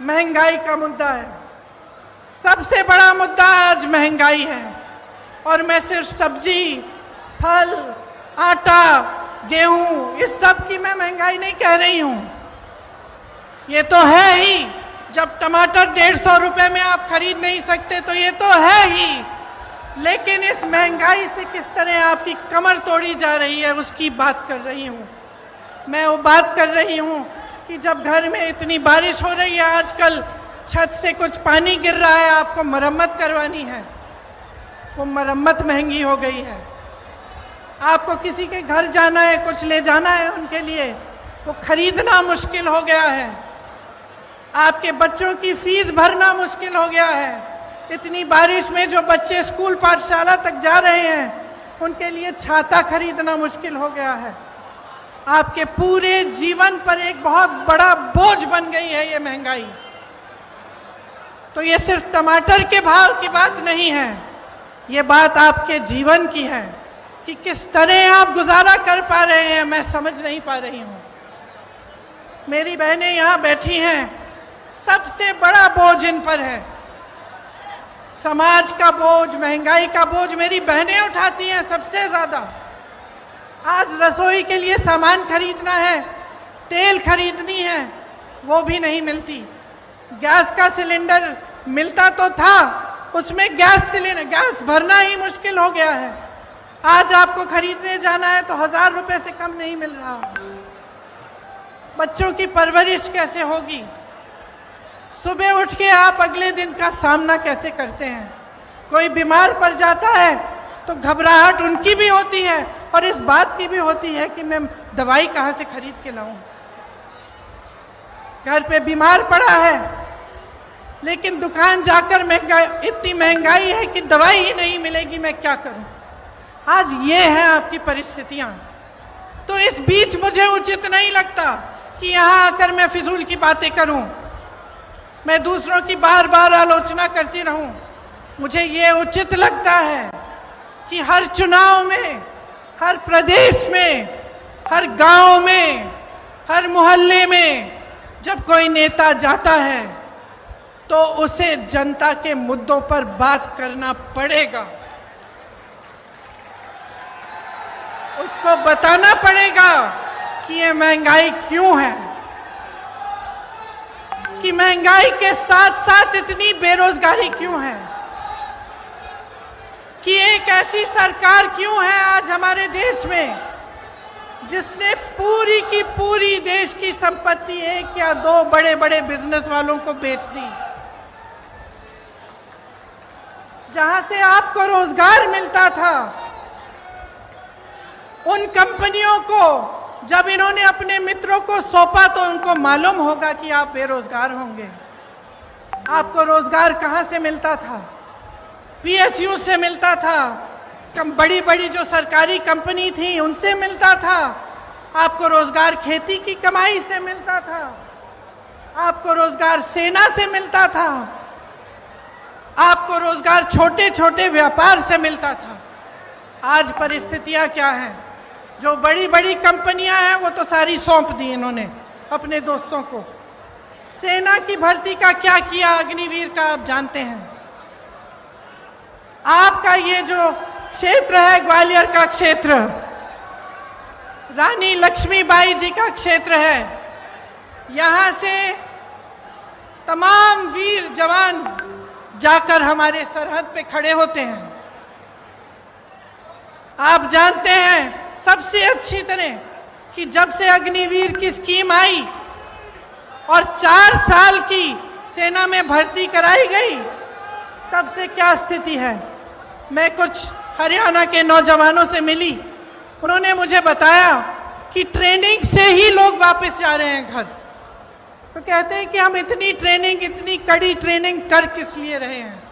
महंगाई का मुद्दा है। सबसे बड़ा मुद्दा आज महंगाई है। और मैं सिर्फ सब्जी, फल, आटा, गेहूं, इस सब की मैं महंगाई नहीं कह रही हूं। ये तो है ही, जब टमाटर 150 रुपए में आप खरीद नहीं सकते तो ये तो है ही। लेकिन इस महंगाई से किस तरह आपकी कमर तोड़ी जा रही है उसकी बात कर रही हूं। मैं वो बात कर रही हूं कि जब घर में इतनी बारिश हो रही है, आजकल छत से कुछ पानी गिर रहा है, आपको मरम्मत करवानी है, वो मरम्मत महंगी हो गई है। आपको किसी के घर जाना है, कुछ ले जाना है उनके लिए, वो खरीदना मुश्किल हो गया है। आपके बच्चों की फीस भरना मुश्किल हो गया है। इतनी बारिश में जो बच्चे स्कूल पाठशाला तक जा रहे हैं उनके लिए छाता खरीदना मुश्किल हो गया है। आपके पूरे जीवन पर एक बहुत बड़ा बोझ बन गई है ये महंगाई। तो ये सिर्फ टमाटर के भाव की बात नहीं है, ये बात आपके जीवन की है कि किस तरह आप गुजारा कर पा रहे हैं। मैं समझ नहीं पा रही हूं। मेरी बहनें यहां बैठी हैं, सबसे बड़ा बोझ इन पर है। समाज का बोझ, महंगाई का बोझ मेरी बहनें उठाती हैं सबसे ज्यादा। आज रसोई के लिए सामान खरीदना है, तेल खरीदनी है, वो भी नहीं मिलती। गैस का सिलेंडर मिलता तो था, उसमें गैस भरना ही मुश्किल हो गया है। आज आपको खरीदने जाना है तो 1000 रुपए से कम नहीं मिल रहा। बच्चों की परवरिश कैसे होगी? सुबह उठ के आप अगले दिन का सामना कैसे करते हैं? कोई बीमार पड़ जाता है तो घबराहट उनकी भी होती है और इस बात की भी होती है कि मैं दवाई कहाँ से खरीद के लाऊं। घर पे बीमार पड़ा है लेकिन दुकान जाकर इतनी महंगाई है कि दवाई ही नहीं मिलेगी, मैं क्या करूं? आज ये है आपकी परिस्थितियां। तो इस बीच मुझे उचित नहीं लगता कि यहां आकर मैं फिजूल की बातें करूं, मैं दूसरों की बार बार आलोचना करती रहूं। मुझे ये उचित लगता है कि हर चुनाव में, हर प्रदेश में, हर गांव में, हर मोहल्ले में जब कोई नेता जाता है तो उसे जनता के मुद्दों पर बात करना पड़ेगा। उसको बताना पड़ेगा कि ये महंगाई क्यों है, कि महंगाई के साथ साथ इतनी बेरोजगारी क्यों है, कि एक ऐसी सरकार क्यों है आज हमारे देश में जिसने पूरी की पूरी देश की संपत्ति 1 या 2 बड़े बड़े बिजनेस वालों को बेच दी। जहां से आपको रोजगार मिलता था, उन कंपनियों को जब इन्होंने अपने मित्रों को सौंपा तो उनको मालूम होगा कि आप बेरोजगार होंगे। आपको रोजगार कहां से मिलता था? पीएसयू से मिलता था, बड़ी बड़ी जो सरकारी कंपनी थी उनसे मिलता था। आपको रोजगार खेती की कमाई से मिलता था, आपको रोजगार सेना से मिलता था, आपको रोजगार छोटे छोटे व्यापार से मिलता था। आज परिस्थितियां क्या हैं? जो बड़ी बड़ी कंपनियां हैं वो तो सारी सौंप दी इन्होंने अपने दोस्तों को। सेना की भर्ती का क्या किया अग्निवीर का आप जानते हैं। आपका ये जो क्षेत्र है, ग्वालियर का क्षेत्र, रानी लक्ष्मीबाई जी का क्षेत्र है, यहां से तमाम वीर जवान जाकर हमारे सरहद पे खड़े होते हैं। आप जानते हैं सबसे अच्छी तरह कि जब से अग्निवीर की स्कीम आई और 4 साल की सेना में भर्ती कराई गई, तब से क्या स्थिति है। मैं कुछ हरियाणा के नौजवानों से मिली, उन्होंने मुझे बताया कि ट्रेनिंग से ही लोग वापस जा रहे हैं घर। तो कहते हैं कि हम इतनी ट्रेनिंग, इतनी कड़ी ट्रेनिंग कर किस लिए रहे हैं?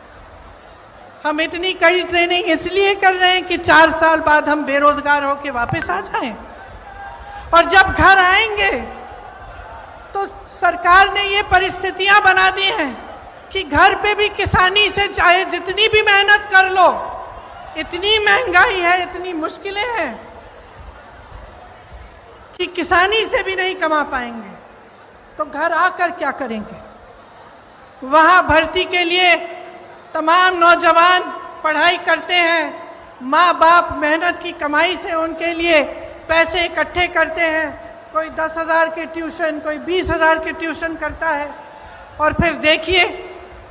हम इतनी कड़ी ट्रेनिंग इसलिए कर रहे हैं कि 4 साल बाद हम बेरोजगार होकर वापस आ जाएं। और जब घर आएंगे तो सरकार ने ये परिस्थितियां बना दी हैं कि घर पे भी किसानी से चाहे जितनी भी मेहनत कर लो, इतनी महंगाई है, इतनी मुश्किलें हैं कि किसानी से भी नहीं कमा पाएंगे। तो घर आकर क्या करेंगे? वहाँ भर्ती के लिए तमाम नौजवान पढ़ाई करते हैं, माँ बाप मेहनत की कमाई से उनके लिए पैसे इकट्ठे करते हैं, कोई 10,000 के ट्यूशन, कोई 20,000 के ट्यूशन करता है, और फिर देखिए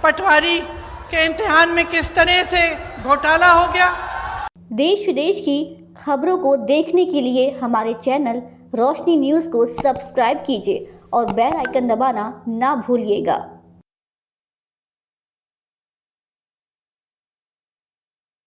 पटवारी के इम्तिहान में किस तरह से घोटाला हो गया। देश विदेश की खबरों को देखने के लिए हमारे चैनल रोशनी न्यूज़ को सब्सक्राइब कीजिए और बेल आइकन दबाना ना भूलिएगा।